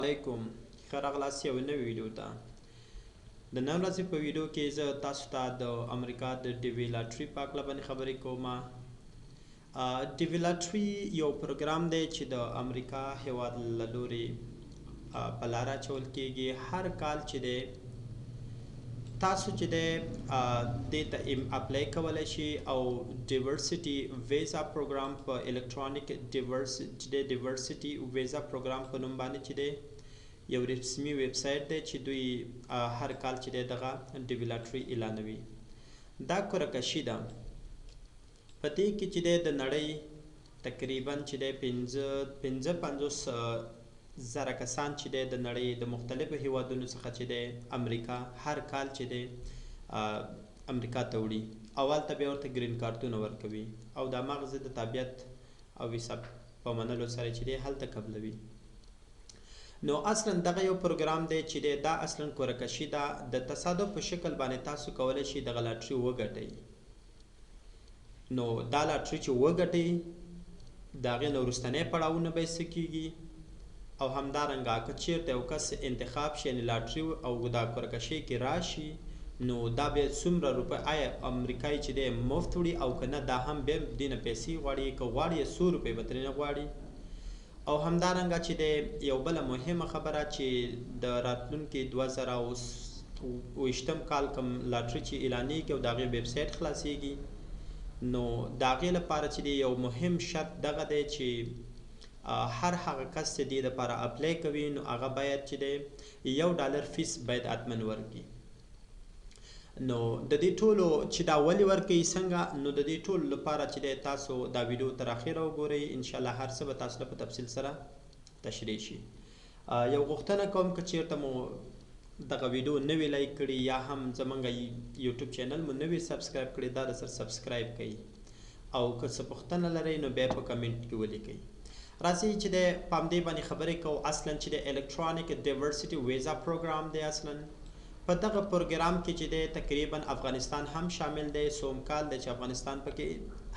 علیکم ښه راغلاست یو نوې ویډیو ته د نن ورځې په ویډیو کې زه تاسو ته د امریکا د ډي وي لاټري په هکله باندې خبرې کوم. ډي وي لاټري یو پروګرام دی چې د امریکا هیواد له لورې په لاره اچول کیږي. هر کال چې دی تاسو چې دی دې ته اپلای کولی شي او ډیورسټي ویزا پروګرام په الکترونیک ډیورسټي ویزا پروګرام په نوم باندې چې دی یو رسمي ویب سایټ دی چې دوی هر کال چې دی دغه ډي وي لاټري اعلانوي. دا کورکشي ده. په دې کې چې دی د نړۍ تقریبا چې دی 55 زره کسان چې دی د نړۍ د مختلفو هیوادونو څخه چې دی امریکا هر کال چې دی امریکا ته وړي. اول ته بیا ورته ګرین کارتونه ورکوي او د هماغه د تابعیت او ویسا په منلو سره چې دی هلته قبلوي. نو اصلا دغه یو پروګرام دی چې دی دا اصلا کورکشي ده. د تصادف په شکل باندې تاسو کولی شئ دغه لاټري وګټئ. نو دا لاټري چې وګټئ د هغې نه وروستنی پړاوونه به یې څه کېږي او همدارنګه که چیرته یو کس انتخاب شي یعنې لاټري او دا کورکشۍ کې راشي نو دا بیا څومره روپۍ آیا امریکایي چې دی مفت وړي او که نه دا هم بیا دې نه پیسې غواړي که غواړي 100 روپۍ به ترېنه غواړي. او همدارنګه چې دی یو بله مهمه خبره چې د راتلونکي 2020 کال کوم لاټري چې اعلانېږي او د هغې ویب سایټ خلاصېږي نو د هغې لپاره چې دی یو مهم شرط دغه دی چې هر هغه کس چې دې دپاره اپلای کوي نو هغه باید چې دی $1 فیس باید حتما ورکړي. نو د دې ټولو چې دا ولې ورکوي څنګه نو د دې ټولو لپاره چې دی تاسو دا ویډیو تر اخره وګورئ. انشاءالله هر څه به تاسو له په تفصیل سره تشریح شي. یو غوښتنه کوم که چیرته مو دغه ویډیو نوې لایک کړي یا هم زمونږ یوټیوب چینل مو نوې سبسکرایب کړي دا د سره سبسکرایب کړئ او که څه پوښتنه لرئ نو بیا په کمنټ کې ولیکئ. راځئ چې دی په همدې باندې خبرې کوو. اصلا چې د الکترونیک ډیورسټي ویزا پروګرام دی. اصلا په دغه پروګرام کې چې دی تقریبا افغانستان هم شامل دی. سوم کال دی چې افغانستان پکې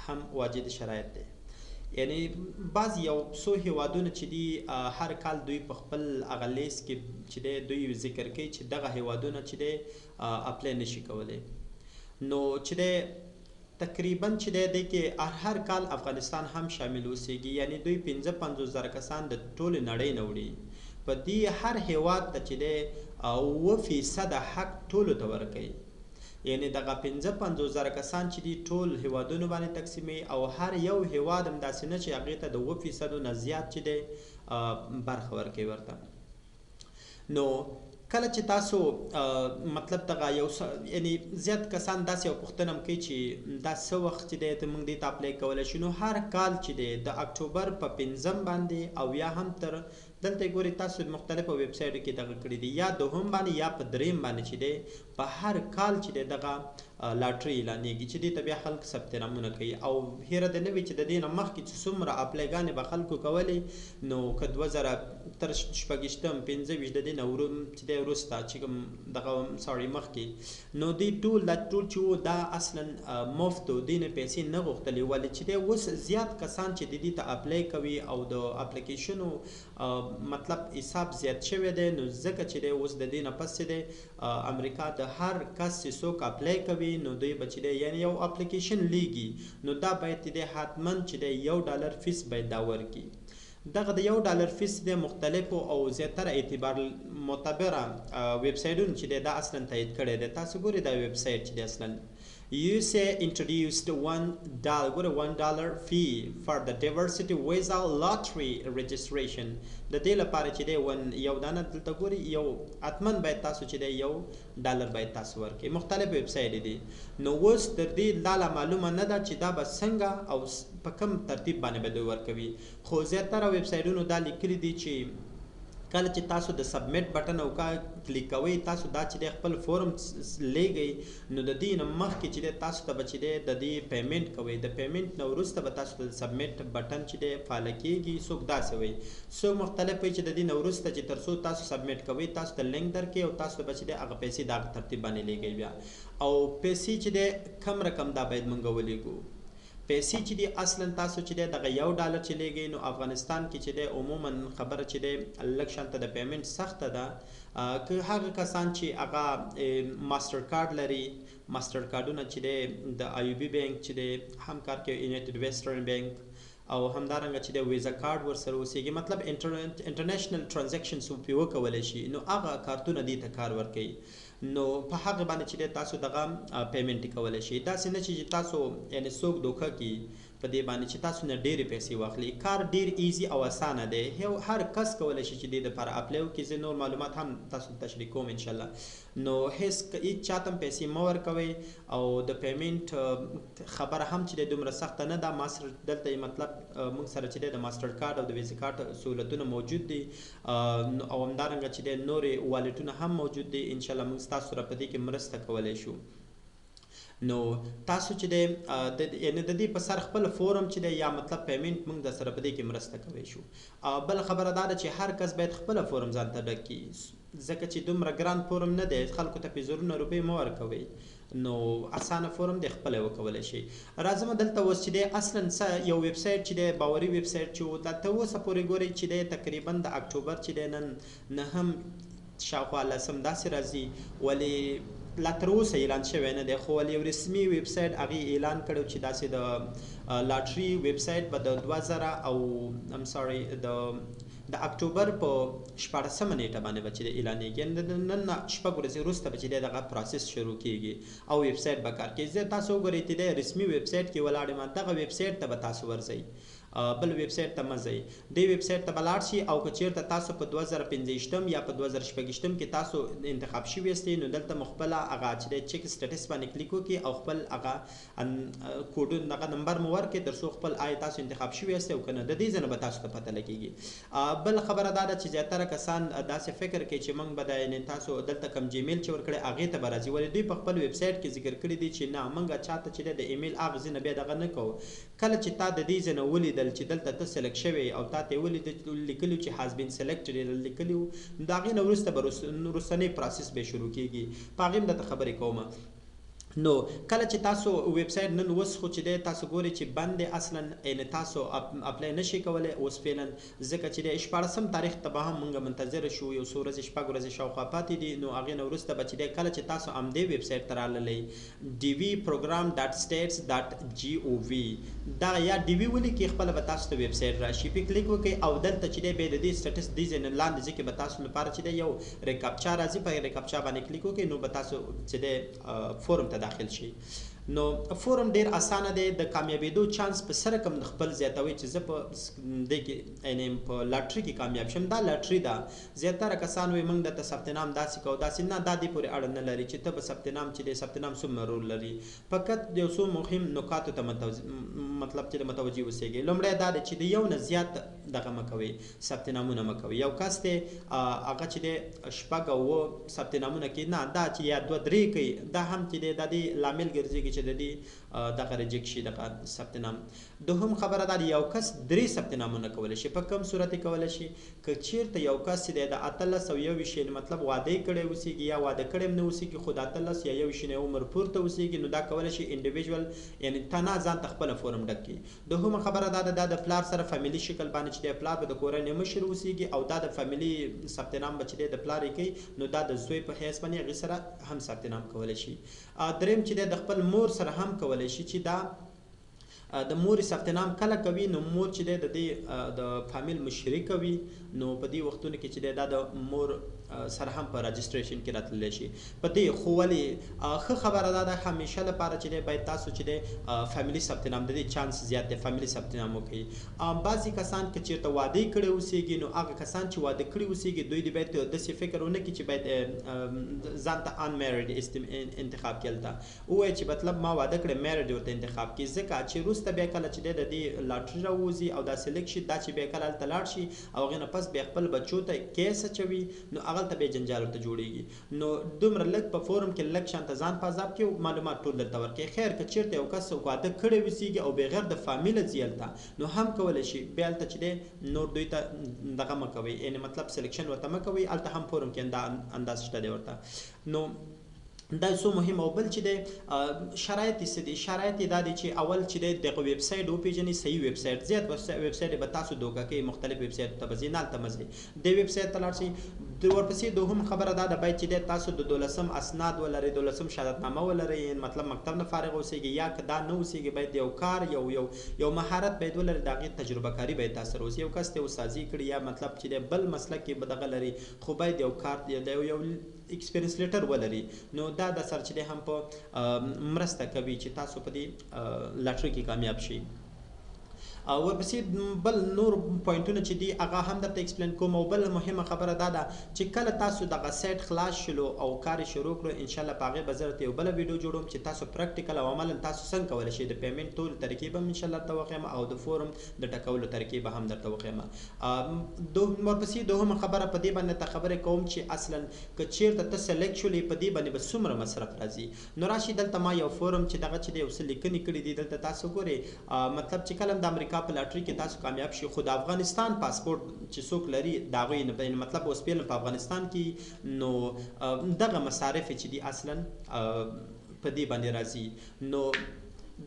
هم واجد شرایط دی. یعنی بعض یو څو هیوادونه چې دي هر کال دوی په خپل هغه لیست کې چې دی دوی ذکر کوي چې دغه هیوادونه چې دی اپلای نشي کولی. نو چې دی تقریبا چې دی کې هر کال افغانستان هم شامل اوسېږي. یعنی دوی 55 زره کسان د ټولې نړۍ نه وړي. په دې هر هیواد ته چې دی 9% حق ټولو ته ورکوي. یعنی دغه 55 زره کسان چې دي ټول هیوادونو باندې تقسیموي او هر یو هیواد هم داسې نه چې هغې ته د 9% نه زیات چې دی برخه ورکوي ورته. نو کله چې تاسو مطلب دغه یو یعنی زیات کسان داسې یو پوښتنه هم کوي چې دا څه وخت چې دی موږ دې ته اپلای کولی شو. نو هر کال چې دی د اکتوبر په 5 باندې او یا هم تر دلته ګورئ تاسو مختلفو ویب سایټو کې دغه کړي دي یا 2 باندې یا په 3 باندې چې دی په هر کال چې دی دغه لاټري اعلانېږي چې دې ته بیا خلک ثبت نامونه کوي. او هیره د نه وي چې د دې نه مخکې چې څومره اپلایګانې به خلکو کولې نو که 2000 تر شپږویشتم 25 د دې نه چې دی وروسته چې کوم دغه مخکې نو دې ټول چې و دا اصلا مفت و دې نه پیسې نه غوښتلې ولې چې دی اوس زیات کسان چې د دې ته اپلای کوي او د اپلیکیشنو مطلب حساب زیات شوی دی. نو ځکه چې دی اوس د دې نه پس چې دی امریکا د هر کس چې څوک اپلای کوي نو دوی به چې دی یعنی یو اپلیکیشن لیږي نو دا باید دی حتما چې دی $1 فیس باید دا ورکړي. دغه د $1 فیس د مختلفو او زیاتره اعتبار معتبره ویب سایټونو چې دی دا اصلا تایید کړی دی. تاسو ګورئ دا ویب سایټ چې دی اصلا USA introduced $1 fee for the diversity visa lottery registration. د دې لپاره چې دی یو دانه دلته ګورئ یو حتما باید تاسو چې دی $1 باید تاسو ورکړئ. مختلف ویب سایټ دي. نو اوس تر دې دا معلومه نه ده چې دا به څنګه او په کوم ترتیب باندې به دوی ورکوي. خو زیاتره ویب سایټونو دا لیکلي دي چې کله چې تاسو د سبمیټ بټن او کلیک کوئ تاسو دا چې دی خپل فورم لیږئ نو د دې نه مخکې چې دی تاسو ته به چې دی د دې پیمنټ کوئ. د پیمنټ نه وروسته به تاسو ته د سبمیټ بټن چې دی فعاله کېږي. څوک داسې وایي څوک مختلف وایي چې د دې نه وروسته چې تر څو تاسو سبمیټ کوئ تاسو ته لینک درکوي او تاسو ته به چې دی هغه پیسې د هغه ترتیب باندې لیږئ بیا او پیسې چې دی کم رقم دا باید موږ ولیږو. پیسې چې دی اصلا تاسو چې دی دغه $1 چې لیږئ نو افغانستان کې چې دی عموما خبره چې دی لږ شانته د پیمنټ سخته ده. که هغه کسان چې هغه ماستر کارت لري، ماستر کارتونه چې دی د IUB بانک چې دی هم کار کوي، یونایټډ ویسټرن بانک او همدارنګه چې د ویزا کارت ورسره اوسېږي، مطلب انټرنیشنل ټرانزیکشنز پرې وکولی شي، نو هغه کارتونه دې ته کار ورکوي. نو په هغه باندې چې تاسو دغه پیمنټ کولی شي. داسې نه چې تاسو یعنی څوک دوکه کړي په دې باندې چې تاسو نه ډېرې پیسې واخلي. کار ډېر ایزي او اسانه دی، هر کس کولی شي چې دې دپاره اپلای وکړي. زه نور معلومات هم تاسو ته تشریح کوم انشاءالله. نو هیڅ چاته هم پیسې مه ورکوئ او د پیمنټ خبره هم چې دومره سخته نه ده. دلته مطلب موږ سره چې د ماستر کارت او د ویزا کارت سهولتونه موجود دي او همدارنګه چې نورې والټونه هم موجود دي. انشاءالله موږ تاسو سره په دې کې مرسته کولی شو. نو تاسو چې یعنی د دې په سر خپل فورم چې یا مطلب پیمنټ موږ د سره په دې کې مرسته کولی شو. بل خبره دا ده چې هر کس باید خپل فورم ځان ته ډک کړي، ځکه چې دومره ګران فورم نه دی، خلکو ته پې زرونه روپۍ مه ورکوئ. نو اسانه فورم دی خپله وکولی شي. راځم دلته اوس چې دی اصلا یو ویب سایټ چې دی باوري ویب سایټ چې و دلته اوسه پورې ګورئ چې دی تقریبا د اکتوبر چې دی نن نهم شاوخوا لسم داسې راځي، ولې لا تر اوسه اعلان شوی نه دی، خو ولې یو رسمي ویب سایټ هغې اعلان کړی چې داسې د لاټري ویب سایټ به د 2000 او د اکتوبر په 14مه نیټه باندې به چې دی اعلانېږي. نن نه شپږ ورځې وروسته به چې دی دغه پروسس شروع کېږي او ویب سایټ به کار کوي. زه تاسو وګورئ چې دی رسمي ویب سایټ کې ولاړ یم، دغه ویب سایټ ته به تاسو ورځئ، بل ویب سایټ ته مه ځئ. دې ویب سایټ ته به لاړ شي او که چېرته تاسو په 2015 یا په 2016 کې تاسو انتخاب شوي یاستئ، نو دلته مو خپله هغه چې دی چیک سټیټس باندې کلیک وکړئ او خپل هغه کوډونه دغه نمبر مو ورکړئ تر څو خپل آیا تاسو انتخاب شوي یاستئ او که نه. د دې ځای نه به تاسو ته پته لګېږي. بل خبره دا ده چې زیاتره کسان داسې فکر کوي چې موږ به یعنې تاسو دلته کوم جیمیل چې ورکړی هغې ته به راځي، ولې دوی په خپل ویب سایټ کې ذکر کړي دي چې نه موږ چاته چې دی د ایمیل هغه ځای نه بیا دغه نه کوو. کله چې تا د دې ځای نه ولیدل چې دلته ته سلیکټ شوی او تا ته لیکلي چې هاز بین سلیکټډ لیکلي وو، د هغې نه وروسته به وروستنی پروسس به شروع کېږي. په هغې هم درته خبرې کوم. نو کله چې تاسو ویب سایټ نن اوس خو چې دی تاسو ګورئ چې بند دی اصلا، یعنې تاسو اپلای نشئ کولی اوس فعلا، ځکه چې د 14 تاریخ ته به هم موږ منتظره شو، یو څو ورځې شپږ ورځې شاوخوا پاتې دي. نو هغې نه وروسته به چې دی کله چې تاسو همدې ویب سایټ ته راللی dvprogram.states.gov دغه یا ډي وي ولیکئ، خپله به تاسو ته ویب سایټ راشي، پې کلیک وکړئ او دلته چې دی بیا د دې سټیټس دې ځای نه لاندې ځای کې به تاسو لپاره چې دی یو ریکاپچا راځي، په ریکاپچا باندې کلیک وکړئ نو به تاسو چې دی فورم ته داخل شي. نو فورم ډیر اسانه دی، د کامیابېدو چانس په سره کم خپل زیاتوي چې زه په دې کې یعنې په لاټري کې کامیاب شم. دا لاټري ده، زیاتره کسان وایي موږ درته ثبت نام داسې کوو داسې نه، دا دې پورې اړه نه لري چې ته به ثبت نام چې دی ثبت نام څومره رول لري. فقط یو څو مهم نکاتو ته مطلب چې متوجه اوسېږئ. لومړی دا دی چې د یو نه زیات دغه مه کوئ، ثبت نامونه مه کوئ. یو کس دی هغه چې دی 6 او 7 ثبت نامونه کوي، نه دا چې یا 2-3 کوي، دا هم چې دی د دې لامل ګرځېږي چې د دې دغه ریجیکټ شي دغه ثبت نام. دوهم خبره دا یو کس 3 ثبت نامونه کولی شي. په کوم صورت کې کولی شي؟ که چېرته یو کس چې دی د 18 او 21 مطلب واده یې کړی اوسېږي یا واده کړی هم نه اوسېږي، خو د 18 یا 21 عمر پورته اوسېږي، نو دا کولی شي انډیویژول یعنې تنها ځان ته خپله فورم ډک کړي. دوهمه خبره دا ده دا د پلار سره فامیلي شکل باندې چې دی پلار به د کورنۍ مشر اوسېږي او دا د فامیلي ثبت نام به چې دی د پلار یې کوي، نو دا د زوی په حیث باندې هغې سره هم ثبت نام کولی شي. دریم چې دی د خپل مور سره هم کولی شي چې دا د مور ثبت نام کله کوي، نو مور چې دی د دې د فامیل مشري کوي، نو په دې وختونو کې چې دی دا د مور سره هم په راجسټریشن کې راتللی شي. په دې خو ولې ښه خبره دا ده همیشه لپاره چې دی باید تاسو چې دی فامیلي ثبت نام د دې چانس زیات دی فامیلي ثبت نام وکړئ. بعضې کسان که چېرته واده یې کړی اوسېږي، نو هغه کسان چې واده کړي اوسېږي دوی دې باید داسې فکر ونه کړي چې باید ځان ته انمیرډ انتخاب کړي، هلته ووایي چې مطلب ما واده کړی میرډ ورته انتخاب کړي، ځکه چې وروسته بیا کله چې دی د دې لاټري راووځي او دا سلیکټ شي، دا چې بیا کله هلته لاړ شي او هغې نه پس بیا خپل بچو ته کیس اچوي، نو هغلته بیا جنجال ورته جوړېږي. نو دومره لږ په فورم کې لږ شانته ځان په عذاب کې معلومات ټول درته ورکوي. خیر که چېرته یو کس واده کړی اوسېږي او بغیر د فامیله ځي هلته، نو هم کولی شي بیا هلته چې دی نور دوی ته دغه مه کوئ، یعنې مطلب سلیکشن ورته مه کوئ، هلته هم فورم کې انداز شته دی ورته. نو دا څو مهم او بل چې د شرایط څه دي شرایط دا دي چې اول چې دغه ویب سایټ وپیژنئ صحیح ویب سایټ زیات ویب سایټ به تاسو دوکه کوي مختلف ویب سایټ ته به ځئ نالته مه ځئ دې ویب سایټ ته لاړ شئ ورپسې دوهم خبره دا ده باید چې تاسو د 12 اسناد ولرئ 12 شهادتنامه ولرئ مطلب مکتب نه فارغ اوسئ یا که دا نه اوسئ باید یو کار یو مهارت باید ولرئ د هغې تجربه کاري باید تاسو سره اوسي یو کس ته استادي کړي یا مطلب چې بل مسلک کې به دغه لري خو باید یو کار یو ایکسپیرینس لیټر ولري نو دا د سر چې هم په مرسته کوي چې تاسو په دې لاټري کې کامیاب شئ ورپسې بل نور پوینټونه چې دي هغه هم درته ایکسپلین کوم او بل مهمه خبره دا ده چې کله تاسو دغه سایټ خلاص شلو او کار شروع کړو ان شاء الله په هغې به زه درته یو بله ویډیو جوړوم چې تاسو پریکټیکل او عملا تاسو څنګه کولی شئ د پیمنټ ټول طریقې به هم ان شاء الله درته وښیم او د فورم د ټکولو طریقې به هم درته وښیم ورپسې دوهمه خبره په دې باندې ته خبرې کوم چې اصلا که چیرته ته سلیکټ شولې په دې باندې به څومره مصرف راځي نو راشي دلته ما یو فورم چې دغه چې دی یو څه لیکنې کړي دي دلته تاسو ګورئ مطلب چې کله د امریکا په لاټري کې تاسو کامیاب شئ خو د افغانستان پاسپورت چې څوک لري د هغوی مطلب اوس پیل په افغانستان کې نو دغه مصارف چې دي اصلا په دې باندې راځي نو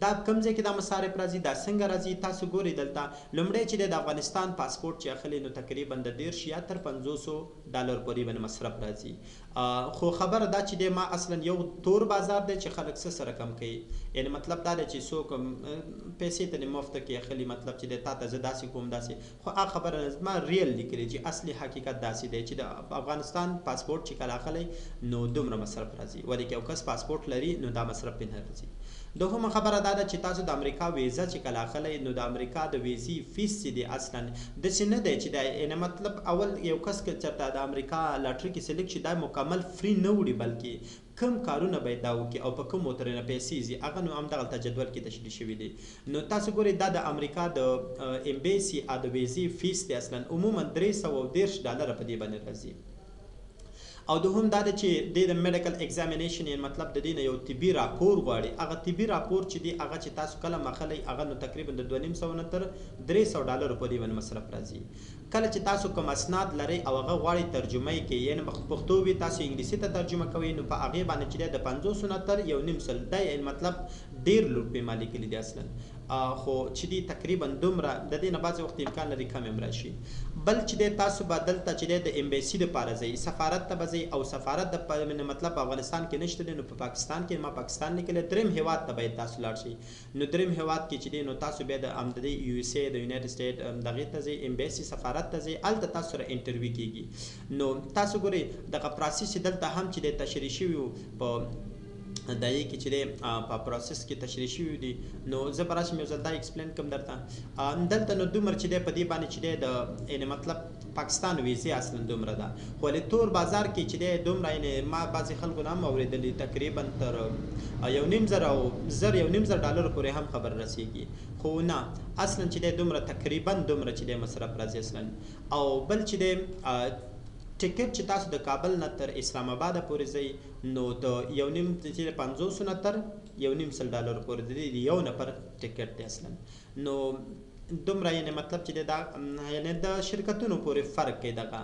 دا کوم ځای کې دا مصارف راځي دا څنګه راځي تاسو ګورئ دلته لومړی چې د افغانستان پاسپورت چې اخلي نو تقریبا د 10 یا تر 500 ډالر پورې باندې مصرف راځي خو خبره دا چې ما اصلا یو تور بازار دی چې خلک څه سره کم کوي یعنی مطلب دا دی چې څوک پیسې ته مفت کې اخلي مطلب چې تا ته زه داسې کوم داسې خو هغه خبره ما ریل لیکلي چې اصلي حقیقت داسې دی چې د افغانستان پاسپورت چې کله اخلي نو دومره مصرف راځي ولې که یو کس پاسپورت لري نو دا مصرف پې نه راځي دوهمه خبره دا ده چې تاسو د امریکا ویزا چې کله اخلئ نو د امریکا د ویزې فیس چې دی اصلا داسې نه دی چې دا یعنې مطلب اول یو کس که چېرته د امریکا لاټري کې سلیکټ شي دا مکمل فری نه وړي بلکې کم کارونه باید دا وکړي او په کومو ترېنه پیسې ځي هغه نو همدغلته جدول کې تشریح شوي دي نو تاسو ګورئ دا د امریکا د امبیسي د ویزې فیس دی اصلا عموما 310 ډالره په دې باندې راځي او دوهم دا ده چې د میډیکل ایگزامینیشن یعنې مطلب د دې نه یو طبي راپور غواړي هغه طبي راپور چې دی هغه چې تاسو کله مخلی هغه نو تقریبا د 250 نه تر 300 ډالرو پورې باندې مصرف راځي کله چې تاسو کوم اسناد لرئ او هغه غواړئ ترجمه یې کوي یعنې پښتو وي تاسو انګلیسي ته ترجمه کوئ نو په هغې باندې چې دی د 500 نه تر 1.5 دا یعنې مطلب ډېر روپۍ ما لیکلي دي اصلا خو چې دی تقریبا دومره د دې نه بعضې وخت امکان لري کم هم راشي بل چې دی تاسو به دلته چې دی د امبیسي دپاره ځئ سفارت ته به ځئ او سفارت د مطلب په افغانستان کې نشته دی نو په پاکستان کې ما پاکستان لیکلی دریم هیواد ته باید تاسو لاړ شئ نو دریم هیواد کې چې دی نو تاسو بیا د دې یو اس ای د یونایټډ سټیټ دغې ته ځئ امبیسي سفارت ته ځئ هلته تاسو سره انټرویو کېږي نو تاسو ګورئ دغه پروسس دلته هم چې دی تشریح شوي وو په دا یې کې چې دی په پروسس کې تشریح شوي دي نو زه به راشم یو ځل دا ایکسپلین کوم درته دلته نو دومره چې دی په دې باندې چې دی د یعنې مطلب پاکستان ویزې اصلا دومره ده خو ولې تور بازار کې چې دی دومره یعنې ما بعضې خلکو نه هم اورېدلي تقریبا تر 1.5 او 1.5 ډالرو پورې هم خبر رسېږي خو نه اصلا چې دی دومره تقریبا دومره چې دی مصرف راځي اصلا او بل چې دی ټیکټ چې تاسو د کابل نه تر اسلام آباد پورې ځئ نو د 1.5 500 نه تر 1.5 ډالر پورې د یو نفر ټیکټ دی اصلا نو دومره یعنې مطلب چې دا یعنې د شرکتونو پورې فرق کوي دغه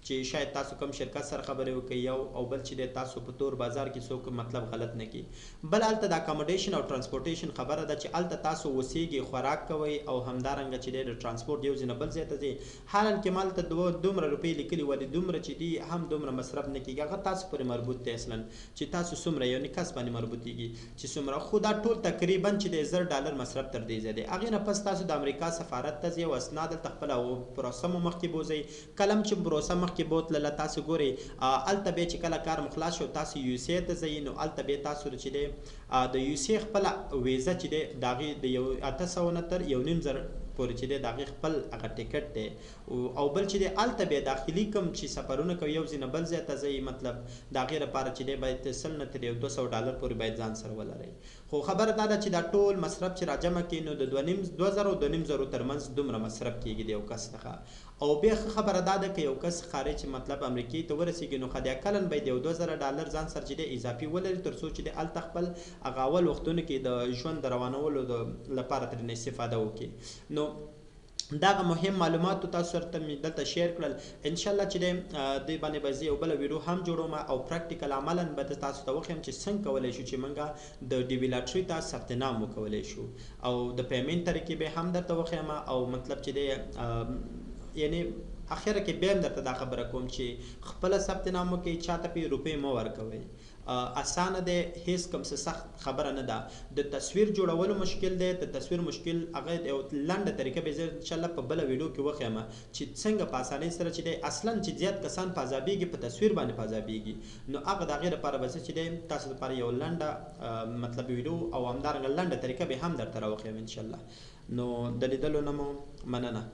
چې شاید تاسو کوم شرکت سره خبرې وکړئ یو او بل چې دی تاسو په تور بازار کې څوک مطلب غلط نه کړي بل هلته د اکاموډیشن او ترانسپورټیشن خبره ده چې هلته تاسو اوسیږئ خوراک کوئ او همدارنګه چې دی د ترانسپورټ یو ځای نه بل ځای ته ځئ حالا کې ما هلته دومره روپۍ لیکلي ولې دومره چې دي هم دومره مصرف نه کېږي هغه تاسو پورې مربوط دی اصلا چې تاسو څومره یو کس باندې مربوطېږي چې څومره خو دا ټول تقریبا چې دی 10 ډالر مصرف تر دې ځای دی هغې نه پس تاسو د امریکا سفارت ته ځئ او اسناد هلته خپله پروسه مو مخکې بوځئ کله هم چې پروسه مخکې بوتلله تاسو ګورئ هلته بیا چې کله کار مو خلاص شو تاسو یو اس ای ته ځئ نو هلته بیا تاسو چې دی د یو اس ای خپله ویزه چې دی د هغې د 800 نه تر 1.5 پورې چې دی د هغې خپل هغه ټیکټ دی او بل چې دی هلته بیا داخلي کوم چې سفرونه کوي یو ځای نه بل ځای ته ځئ مطلب د هغې لپاره چې دی باید 100 نه تر 200 ډالر پورې باید ځان سره ولرئ خو خبره دا ده چې دا ټول مصرف چې راجمع کړي نو د 2000 او 2.5 ترمنځ دومره مصرف کېږي د یو کس څخه او بیا خبره دا ده که یو کس خارج مطلب امریکې ته ورسېږي نو خدای کلن باید یو 2000 ډالر ځان سره چې دی اضافي ولري تر څو چې دی هلته خپل هغه اول وختونو کې د ژوند د روانولو لپاره ترېنه استفاده وکړي نو دغه مهم معلومات تاسو سره مې دلته شیر کړل ان شاء الله چې دې باندې به زه یو بله ویډیو هم جوړوم او پریکټیکل عملا به تاسو ته وښیم چې څنګه کولی شو چې موږ د ډي وي لاټرۍ ته ثبت نام وکولی شو او د پیمنټ طریقې به هم درته وښیم او مطلب چې دی یعنی اخره کې بیا هم درته دا خبره کوم چې خپله ثبت نام وکړئ چاته پې روپۍ مه ورکوئ اسانه دی هیڅ کوم څه سخت خبره نه ده د تصویر جوړولو مشکل دی د تصویر مشکل هغه یو لنډه طریقه به زه انشاءالله په بله ویډیو کې وښیم چې څنګه په اسانۍ سره چې دی اصلا چې زیات کسان په عذابېږي په تصویر باندې په عذابېږي نو هغه د هغې لپاره به چې دی تاسو لپاره یو لنډه مطلب ویډیو او همدارنګه لنډه طریقه به هم درته راوښیم انشاءالله نو د لیدلو نه مو مننه